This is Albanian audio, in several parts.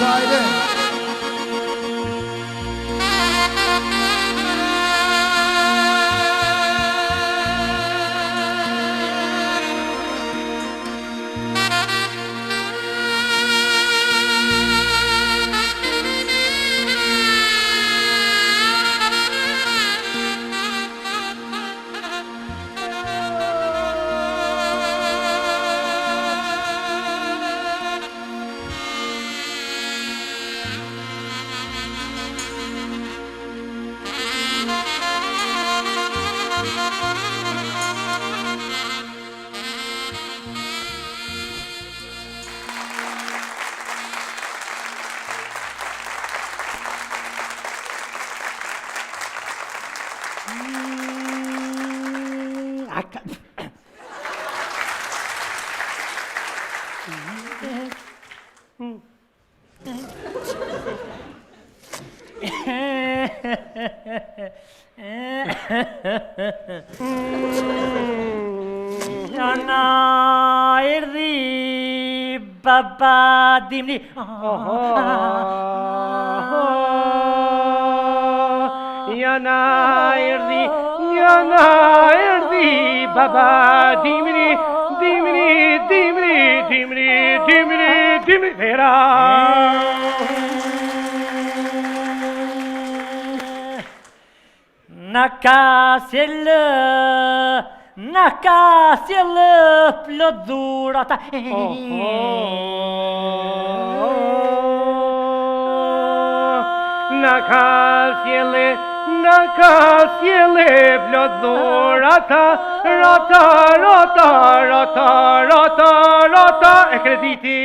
Hajde. Jana erdhi baba dimri. Jana erdi baba dimri vera. Na kasjellë plot dhurata. Na kasjellë plot dhurata. Rota e krediti.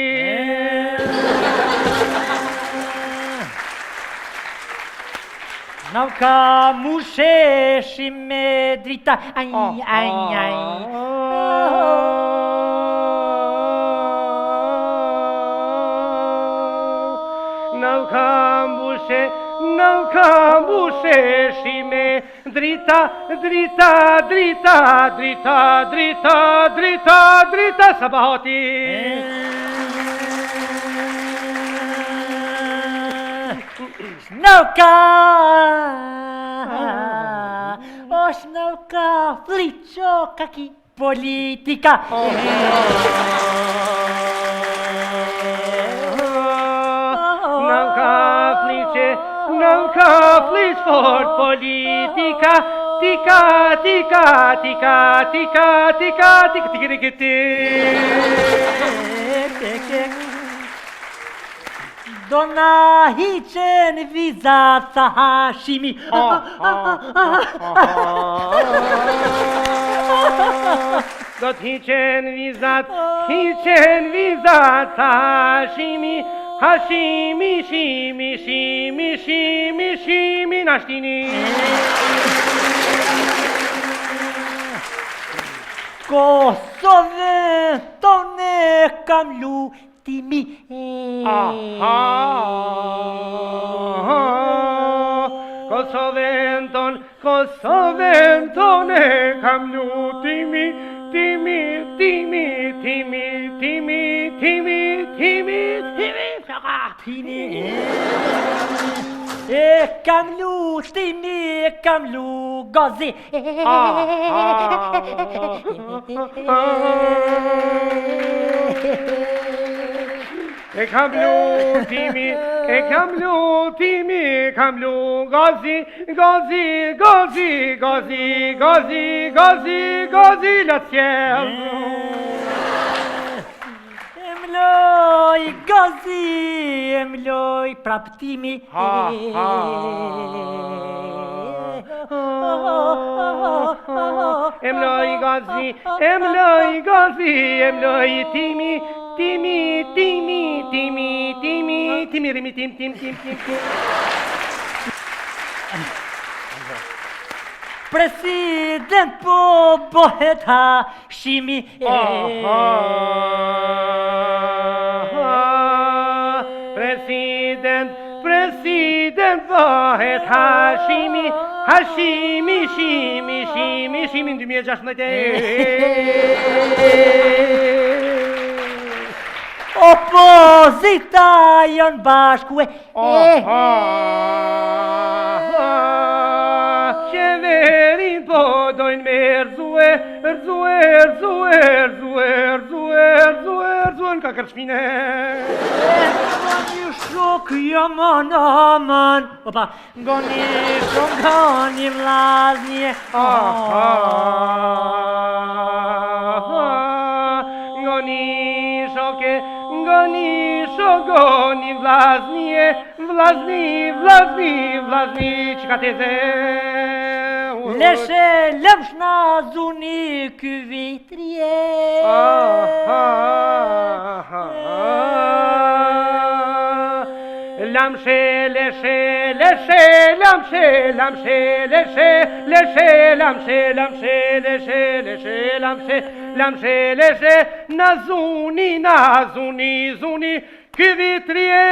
Nav ka musheshi me drita. Nav ka musheshi me drita sabahati. Nauka fliqo kaki politika. Nauka fliq fort politika. Dona hiqen vizat sa Hashimi. Do t'hiqen vizat sa Hashimi. Shimi nashtini. Kosovën tonë kam lutimi. Kosovën tonë kam lutimi. Kam lutimi, kam lugazi. Kam lugazi, la ciel. Emloj praptimi. Emloj timi, rimi tim. President po bohet Hashimi. President bohet Hashimi. Shimi në 2016. opozita janë bashku e Qeverin po dojnë me rëzue ka kërshmine. Goni shok aman, opa, goni shok, goni vlaznije. Goni shok, goni vlaznije, vlazni, qka te ze. Leshe lëmshna zuni ky vitrije. Lamshe, nazuni, ky vitrije.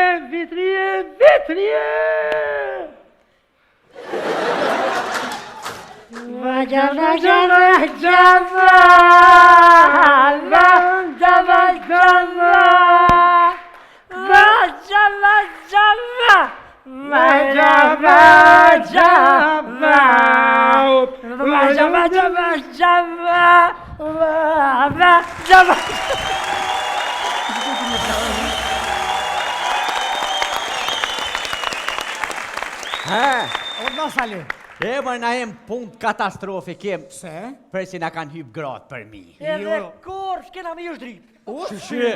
E mërë na jem punë katastrofe kem. Se? Për si na kanë hyp gratë për mi. Edhe kur shkena me ju shdrit. Shushe.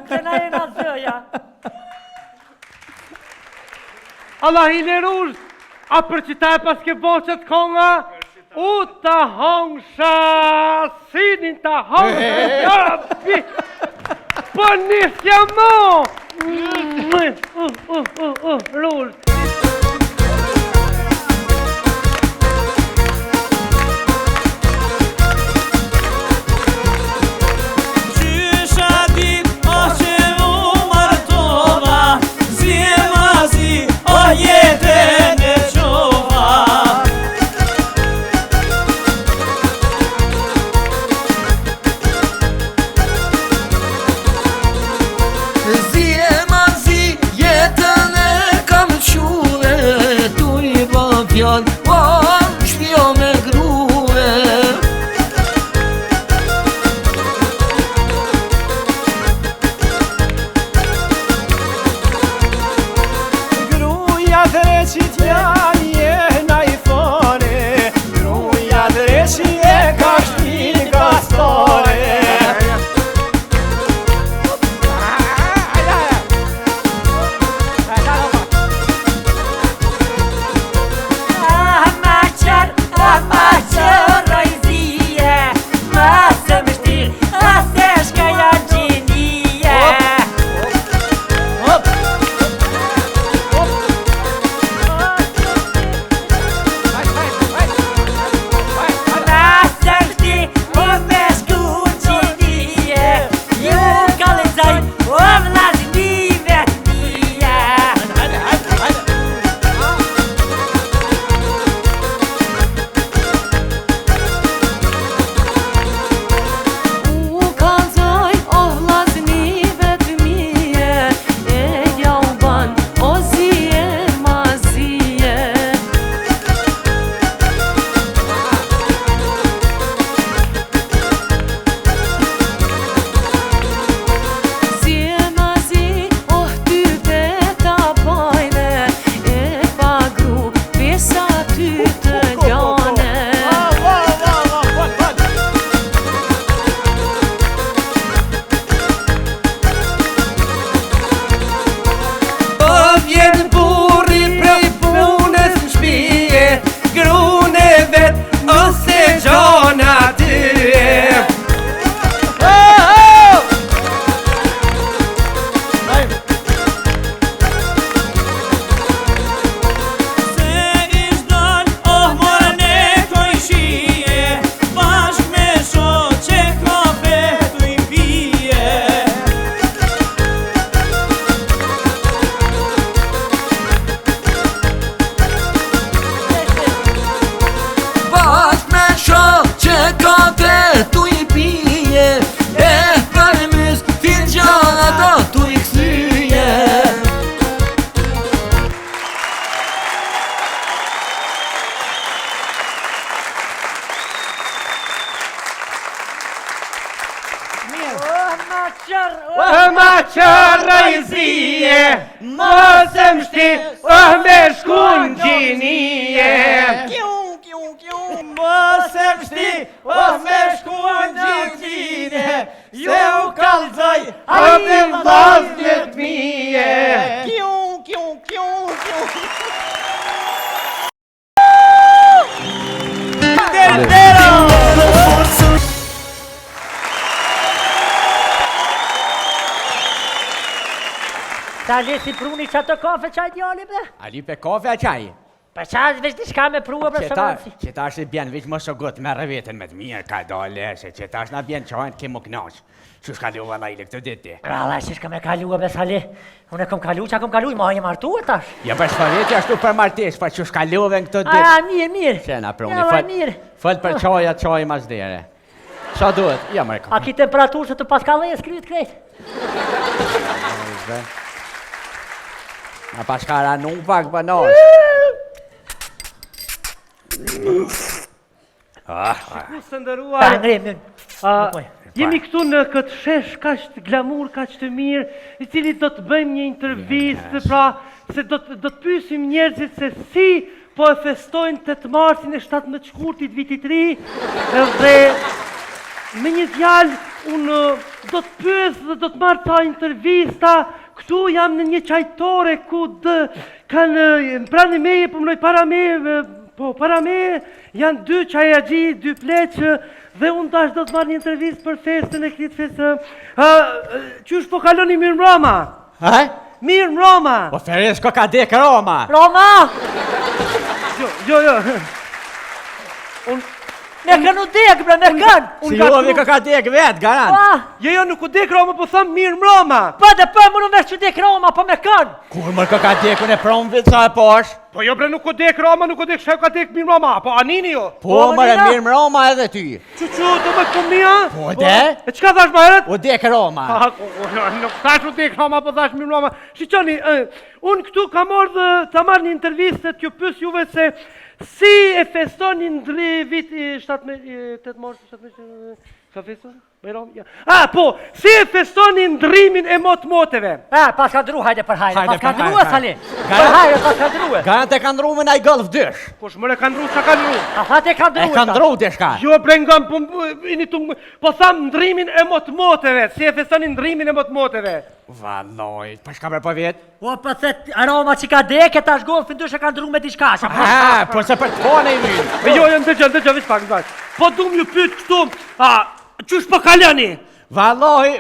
Se na e na zëja. Allah i lerush, a për qitaj pas ke boqet konga, u ta hongsha, sinin ta hongsha, po nisja mo, rull. Jetën e qova Zje ma zi jetën e kam qova Ma qër, Ma qërë i zije, mos e mshti, me shkun gjinie. Mos e mshti, me shkuan gjinjine, se u kalzoj, Ati vllazjet mije. ta le si pruni që ato kafe qaj djali bre? Ali pe kafe a qaj? Pa qaj veç diçka me prua për shëmansi. Që ta është bjen veç më shogut, merre veten me të mirë, ka dole, se që ta është na bjen qajnë kemo knaq. Që shka lu valajle këtë ditë? Ralla, që shka me kalu e besali. Unë e kom kalu që a kom kalu, ma e martu e tash. Ja për shfareti ashtu për martesh, pa që shka luve në këtë ditë. A, mirë. Qena pruni, Ja, mirë. fëll për qaj mazdere. Qa duhet? Ja mërë A ki temperaturë se të paskallë e skryt krejt? Ma paskara nuk pak për nosh. Së ndëruar, Ta ngrim, jemi këtu në këtë shesh kaq të glamur, kaq të mirë, i cili do të bëjmë një intervistë, pra se do të pyesim njerëzit se si po e festojnë 8 marsin e 17 shkurtit vitit ri, dhe me një djalë unë do të pyes dhe do të marr ca intervista. Këtu jam në një qajtore ku kanë pranë meje, po mnoj para me janë 2 qajagji, 2 pleqë, dhe unë tash do të marrë një intervistë për festën e këtë festë. Qysh po kaloni mirë mbroma? Ha? Mirë mbroma! Po Feresko ka dekë Roma. Roma! Jo. Me kënu dek, bre, me kënë! Si jovi ka dekë vetë, garant. Jo, nuk u dek Roma, po thamë mirë mbroma! Pa dhe për më në vesh që dek Roma, po me kënë! Kur mërë ka dekën e promvit sa e posh? Po jo bre, nuk u dek Roma, nuk u dek shef ka dek mirë mbroma, po anini jo! Po mërë mirë Roma edhe ty. Që, do me këmia? Po de? E qka thash ma heret? U dekë Roma. Nuk thash u dek Roma, po thash mirë mbroma. Shiqoni, unë këtu ka marrë dhe ta marrë një intervistë t'ju pys juve se si e festoni ndri viti 8 mars, ka feston? Po, si e festoni ndrimin e moteve? Pas ka ndru, hajde për hajde, pas ka ndru e sali. Për Garant- hajde, pas ka ndru e. Garant e ka ndru me naj gëllë vdysh. Kush mëre ka ndru, qa ka ndru? A thate ka ndru E ka ndru dishka. Jo bre nga po tham ndrimin e moteve, si e festoni ndrimin e moteve? Valoj, pa shka për po vjetë? O, për thet, Roma që ka deke, ta shgolë, fëndu që ka ndru me diçka, që Po se për të pone i minë. Jo, ndëgjë, vish pak, ndaj. Po du m'ju pyt këtu, qysh po kaloni? Valoj,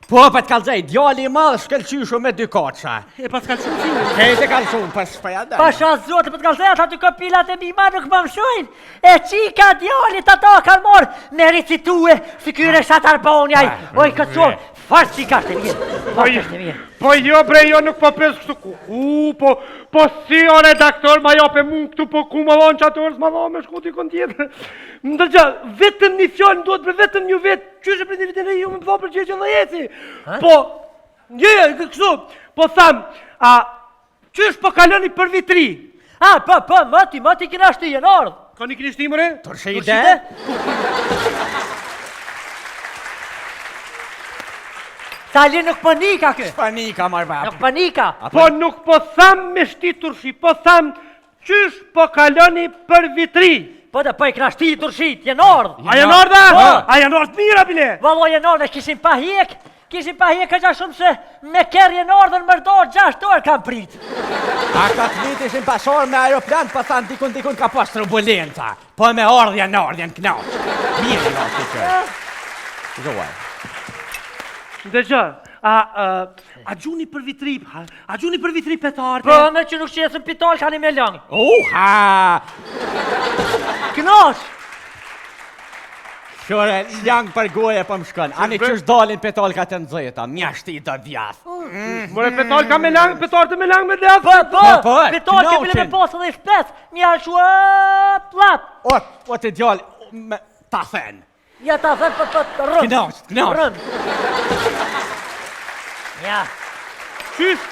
po për të kalzaj, djali i madhë shkelqyshu me 2 koqa. E pas kalë shumë qimë. Kejtë e kalëshun, pas shpaja dhe. Pasha zote për të kalzet, aty kopilat e mima nuk më mshojnë. E qika djallit ato kanë morë me recitue, fikyre Shatarbonjaj. Oj, këtë shumë, farë qika është e mirë. Po jo bre, jo nuk po pes kështu po si o redaktor ma jope mund këtu po ku më vonë që atërës ma vonë me shkuti kon tjetër. Më dërgja, vetëm një fjallë duhet bre, vetëm një vetë, qyshe për një vitin e ju më thonë për qeqen dhe jeci. Po, kështu, po thamë, qysh po kaloni për vitri? Po, mati kina shti jenë ardhë. Ka një kini shti mëre? Tërshide? Sali nuk panika kë. Panika marrë bapë. Nuk panika. Po nuk po thamë me shti turshi, po thamë qysh po kaloni për vitri? Po dhe po i kina shti turshit, jenë ardhë. A janë ardha? A janë ardhë mira, bile? Valo jenë ardhë, kishim pa hjek e gja shumë se me kërë jenë ardhën mërdor 6 orë kam prit. A ka të vit ishin pasor me aeroplan, pa thanë dikun ka pas turbulenca. Po me ardhja knaq. Mirë në të që. Zoaj. Ndërgjë, a gjuni për vitri, petarde? Po, me që nuk qesën pitol, ka një me lëngë. Uha! Knosh! Shore, ljang për goje për më shkën. Ani qësh dalin petolka të nëzëta, mjashti të djath. More petarde me lang me djath? Po, pitol ke bile me posë dhe i shpes, mja shua plap. O të djallë, ta then. Ja ta dhe për rënd. Knosh. Rënd. Ja. Qysh,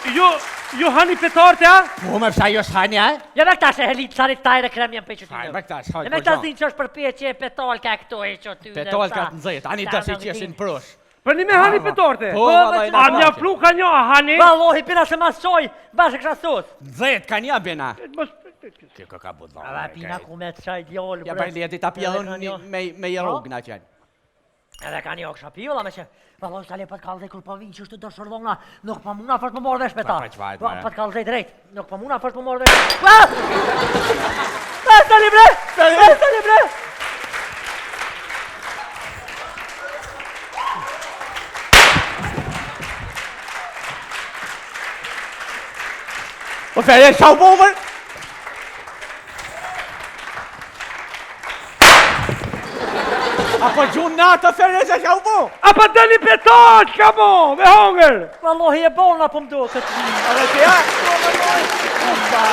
Ju hani petorte, a? Po me psa jo s'hani, a? Ja me këta se helit sarit tajre krem jam për që Hajde, ty. me këta, s'hajde, Ja me po këta gjo. zinë që është përpje që petolka këto e që ty. Petolka të nëzit, ani të si që jesin prush. Për një me hani petorte? Po, vallaj, A mja plu ka një, a hani? Vallohi, pina se masoj, bashkë kësha thot. Nëzit, ka një bina. Mos- Kjo ka budlo. Ava pina ku me të qaj djollë. Ja për leti ta pjellon me jerug na qenë. Edhe ka një kësha piolla me që vallohi sa le pat kallë dhe kur po vinë që është të dërshërdona, nuk po muna fort më morë dhe shpeta. Pa qvajt, Po me. pat kallë dhe drejt, nuk po muna fort më morë dhe. Stali bre! Stali bre! O ferje, shau bomër! Apo gjunë natë, ferje, që shau bomër! A pa dëni petor, ka mo, me hongër! Vallohi e bona po mdo këtë një. A dhe të ja? Opa!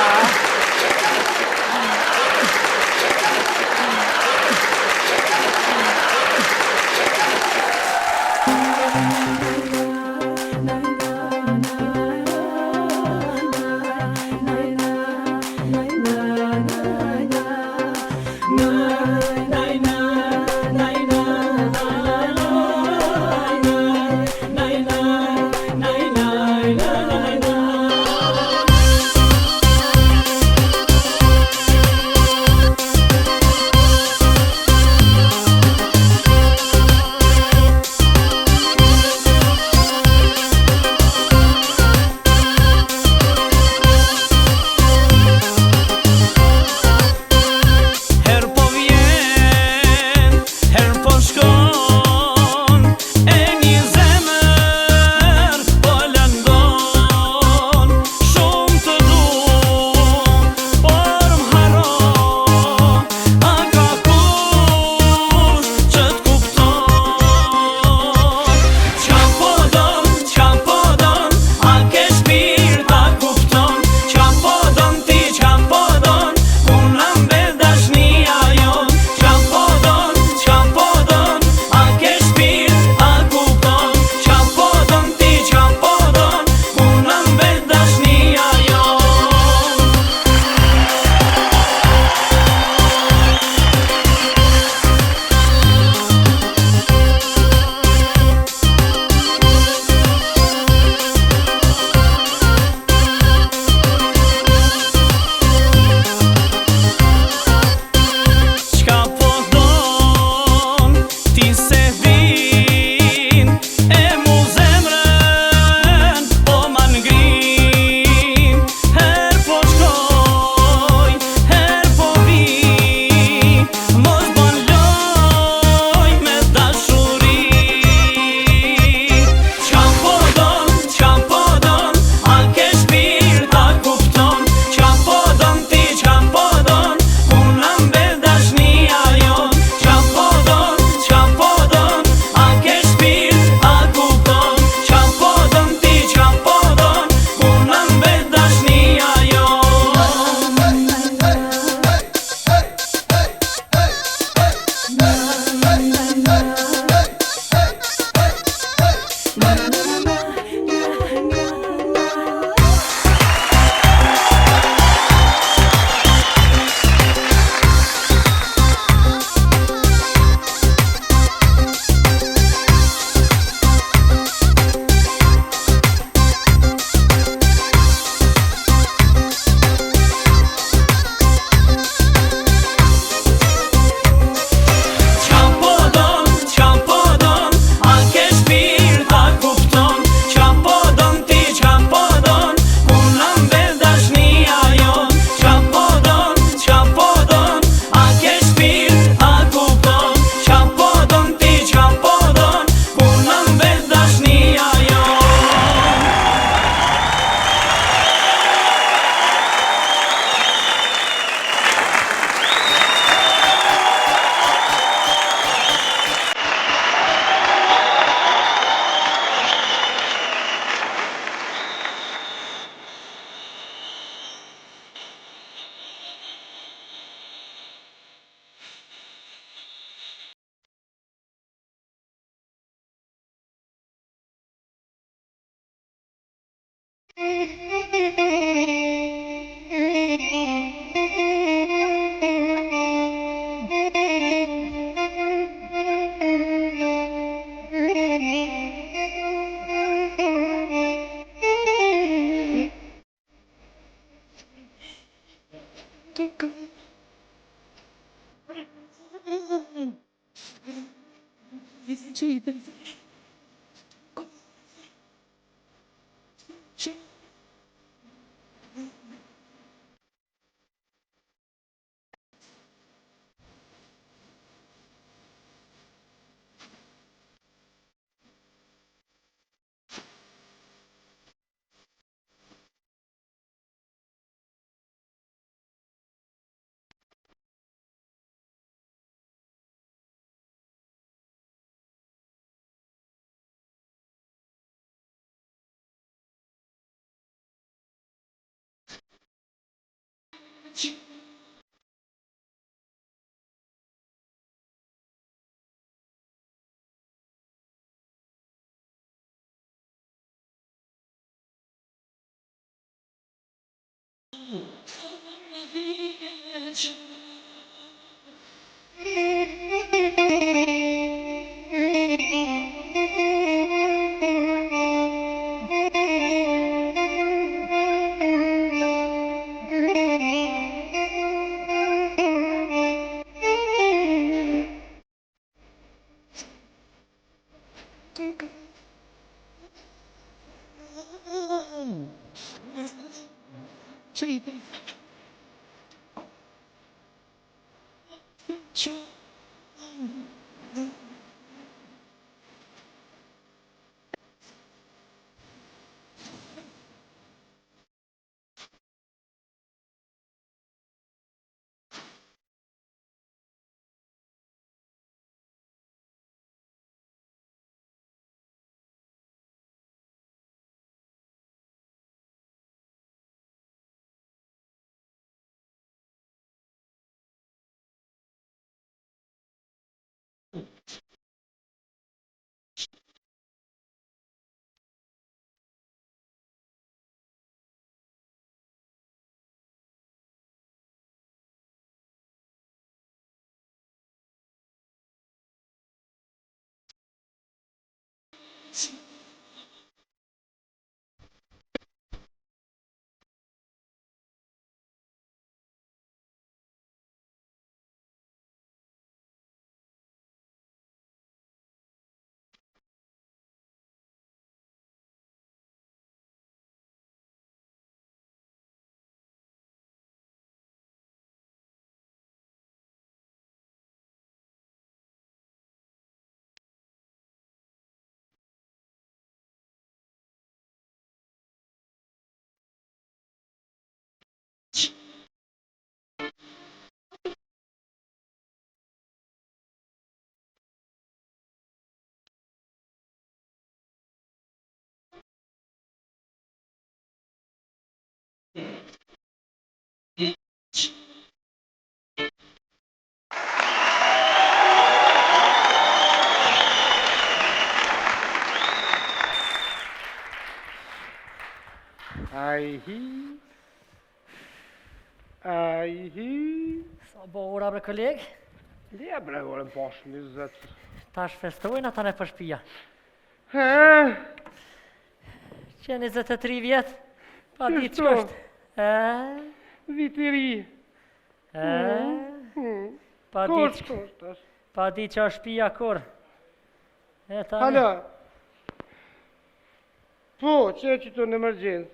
Thank you. Sa bo ora bre koleg? Le bre orën posh 20. Tash festojnë ata në përshpia. Që 23 vjet? Pa ditë që është. Viti ri. Pa ditë që është shpia kur. Hala. Po, që e qëtu në emergjensë.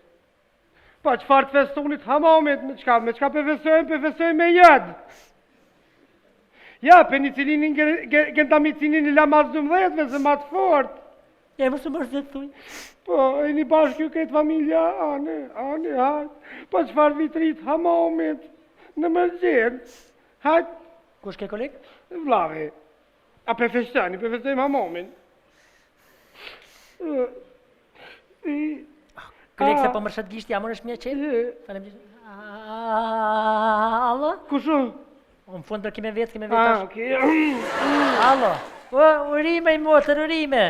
Pa qëfar të festonit hamamit, me qka përfestojnë me jëdë. Ja, penicillinin gentamicinin i lamaz 12 se ma të fort. E më së mërzit thuj. Po, e një bashkë ju këtë familja, ane, pa qëfar vitrit hamamit në emergjensë. Hajtë. Kush ke koleg? Vlave. A përfestojnë hamamin. Koleg se po mërshet gisht jamur është mje qelë? Allo? Kusho? Unë fund për kime vetë Allo? Urime i motër, urime.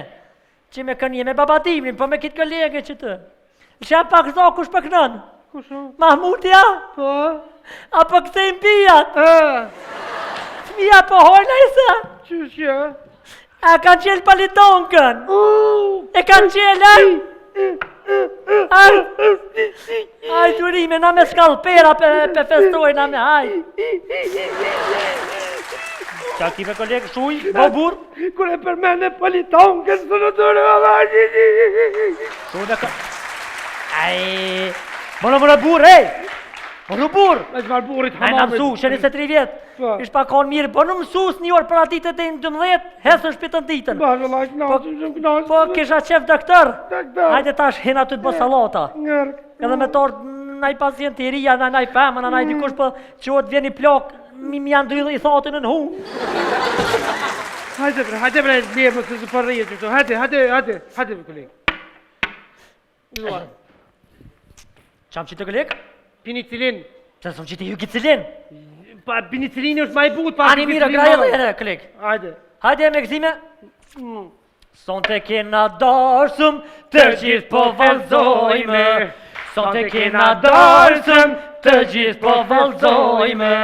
Që me kënje me babadimin, po me kitë kolege që të. Shë pak zo kush për kënën? Kusho? Mahmutja? Po? A po kësejmë pijat? Fmija po hojnë e se? Qështë? A kanë qelë palitonkën? E kanë qelë, Aj, durime, na me skalpera pe festojna me, aj. Qa kipe kolegë, shuj, bo bur? Kure për mene palitonkën, së në dure vazhi. Shuj me ka... Aj, mënë bur, ej! Mënë bur! E qëfar burit Aj, në mësu, sheni se 3 vjetë. Ishtë pa konë mirë, po në mësus një orë për atit e të 12, hesën shpitën ditën. Po, kisha qef doktor. Hajde tash, hina të të bë salata. Edhe me torë, naj pacient i ria, naj femën, naj dikush për që o të vjen i plak, mi janë dryllë i thatin në hu. Hajde bre, lirë, se të përrije që këto. Hajde, kolegë. Qam që të kolegë? Penicillin. Se së që të jugicillin? Pa penicillin është maj but, pa Ani mira, gra edhe, kolegë. Hajde. Hajde me gzime. Son të kena darsëm, të gjithë po valzojme. Son të kena darsëm, të gjithë po valzojme.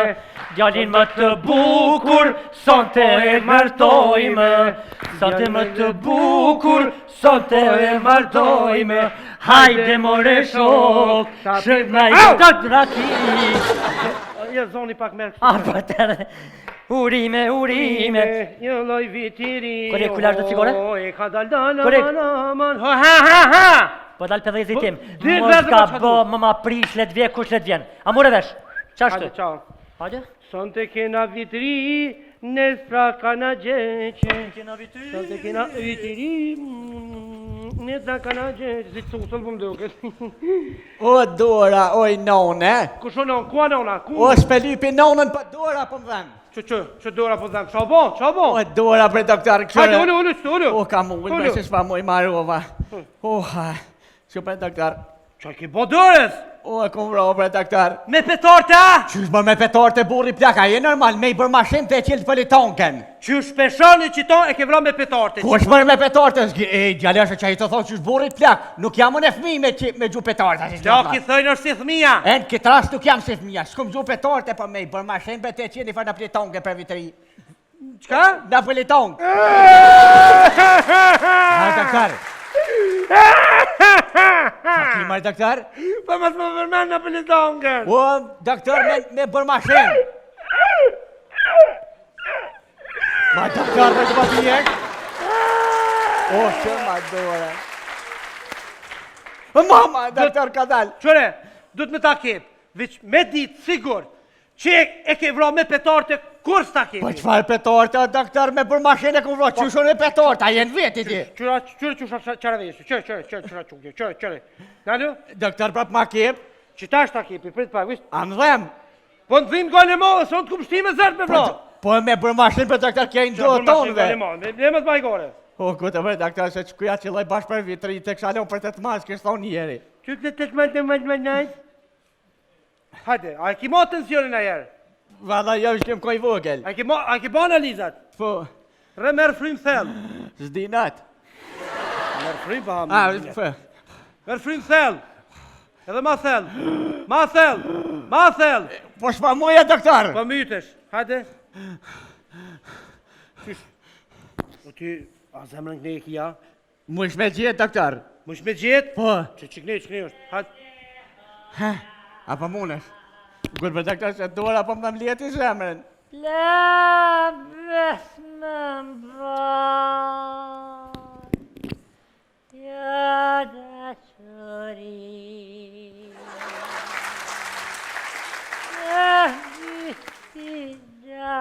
Djalin më të bukur, son të e martojme. Son të më të bukur, son të e martojme. Hajde more shok, shëjt na i të draki. Ja, zoni pak merë kështu. A, për tërë, urime. Një loj vitiri. Kore, kulash të cigore? E ka dal, Kore. Ha. Po dal për dhejzi tim. Mos ka bë, më ma prish, let vje, kush let vjen. A more vesh, qashtu? Hajde, qao. Hajde? Son të kena vitri, nes pra ka na gjeqe. Son të kena vitri, nes pra ka na gjeqe. Si të usëll për më duke. O, Dora, oj, none. Kusho non, kua nona? O, shpelypi nonën për Dora për më dhenë. Që Dora po dhemë, qa bo? O, Dora, bre doktor, kërë. Hajde, ullu. O, ka mu, me që shpa mu i marova. O, ha, që bre doktor. Qa ki bo Dorës? O, e kom vro, bre doktor. Me petarte, a? Qysh më me petorë të burri plaka, je normal, me i bërë mashin të e qilë pëlitonken. Që shpeshoni që ton e ke vra me petarte. Kush më me petorë të e gjaleshe që i të thonë qysh burrit plak, nuk jam unë e fmi me gju petorë. Plak i thëjnë është si thmija. E në këtë rast nuk jam si fmija, s'kum gju petorë të për me i bërë mashin për të e qilë i farë në pëlitonke për vitëri. Qka? Në pëlitonke. Ha, doktor. Sa ki marë, doktor? Pa mas më përmen në pëllitongën. O, doktor, me bërë mashin. Ma, doktor, me të më pijek. O, që ma dore. Mama, doktor, ka dalë. Qëre, du të me ta kep, veç me ditë sigur, që e ke vra me petarte, kur s'ta kepi? Po qëfar petorte, o doktor, me bërë mashin e ku vro, qyshon e petorte, a jenë veti ti? Qëre qare veshë, qëre. Nalu? Doktor, prap ma kep, Që ta është ta kepi, prit pak, visht? a më dhem. Po në dhimë gale mohë, son të kumë shtime zërë me vra. Po me bërë mashin për doktor, kja i ndo tonëve. Ne më të bajgore. O, këtë vërë, doktor, se që kuja qëlloj bashkë për vitri, të këshalon për të të mas, kështë thonë njeri. Që të të majtë. Hajde, a e ki ma tensionin a jerë? Valla, jo, shkem koj vogël. A ki ba analizat? Po, Re merë frim thellë. zdi natë. Merë frim pa hamë. A, po. Merë frim thellë. Edhe ma thellë. Ma thellë. Po shpa moja, doktor. Po mytesh. Hajde. Qysh? O ty, a zemrën këne e kia? Mush me gjithë, doktor. Mush me gjithë? Po. Që këne është. Hajde. Ha, a po munesh? Gërë për doktor që dora, po më më leti zemrën. La besmën bërë, ja dashuri, ja vistida.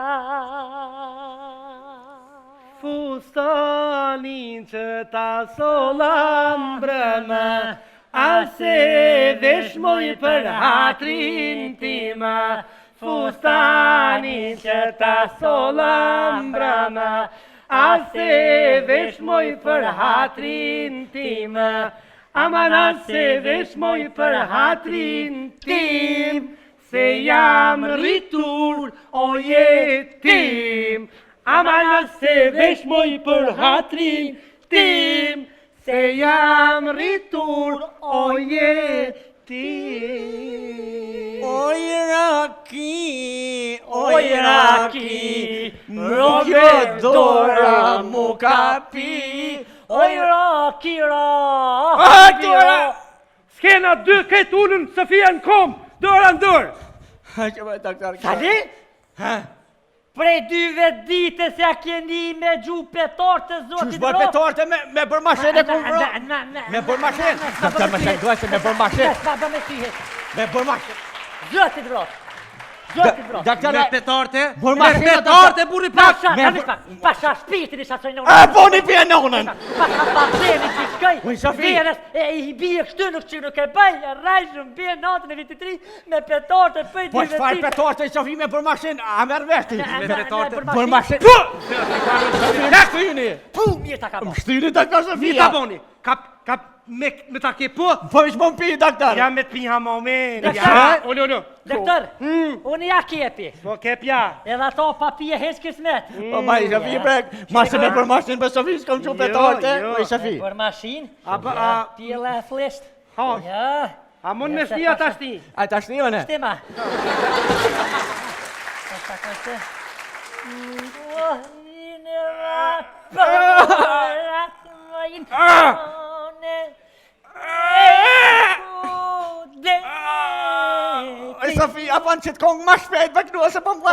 Fustanin që ta solam brëmë, ase veshmoj për hatrin tima. Fustanin që ta solam brëmë, ase veshmoj për hatrin tima. Aman ase veshmoj për hatrin tim, se jam rritur o jetim. Aman ase veshmoj për hatrin tim, se jam rritur o jetim. Oj, Raki, oj, oj raki, nuk e dora mu ka pi. Oj raki, Dora! Skena 2 këtë unën Sofia në kom, dora në dorë. Tani? Prej 2 dite se a keni me gju petor të zotit Qysh bërë petorte me bërë mashen e kumë vro? Me bërë mashen? Doktor më shenë duhet se me bërë mashen. Me bërë mashen. Zotit vrot. Zotit vrot. Doktor Me petarte, bërë me mashen. petarte buri pak. Pasha shpirtin i shasoj në A po një pje nonën. Pasha bazeni që shkoj. Oj, Shafi. Verës e i bie kështu nuk e bëj. Rajshëm bie natën e vitit 3 me petorte pëj 2 Po dite. çfarë petorte Shafi me bërë mashen? A merë veshti? Bërë Bërë mashen. Ja këtyni. Pu, mirë ta ka bo. Shtyni doktor Mi Sofia. ta boni, kap me ta ke po, Po vish më pi doktor. ja me të pinha moment. Doktor. Ja, ono. Doktor, unë ja kepi. Po kepja. Edhe ato papije heç kismet. Po baj Shafi brek. Mashe me bërë mashen për Shafi s'kam që petorte. Po Shafi. Për mashin. A Pjela e flesht. ha, Ja. a mund me shtia ta shti. A ta shtimën e? Stima. Pasha kështë. Oj Shafi, a pan që të kongë ma shpejt për kënu ose për më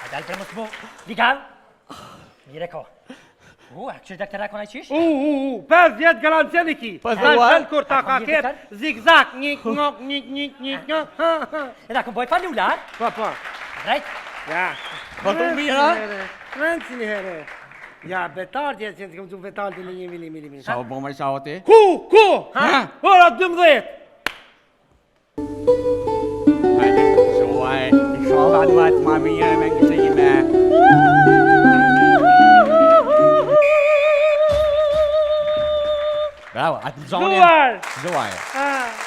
A dalë për më të mu. Digan. Mire ko. A kështë doktora kona i qysh? 50 garanciani ki. Po, Dal thua? shën kur ta ka Po, kep, mirë, zigzag, njik, njok. Edha ku boj falula, ha? Po. Drejt? Ja. Po të mira? Rëndë një herë. Ja, betardje, që të këmë që betardje në 1 milimin. Sa u bo më sa o ti? Ku? Ha? Ora 12. Hajde, shuaj. Inshallah në vajtë ma mirë me në gjithë me. Bravo, atë në zoni. Duar. Zuaj. Ah.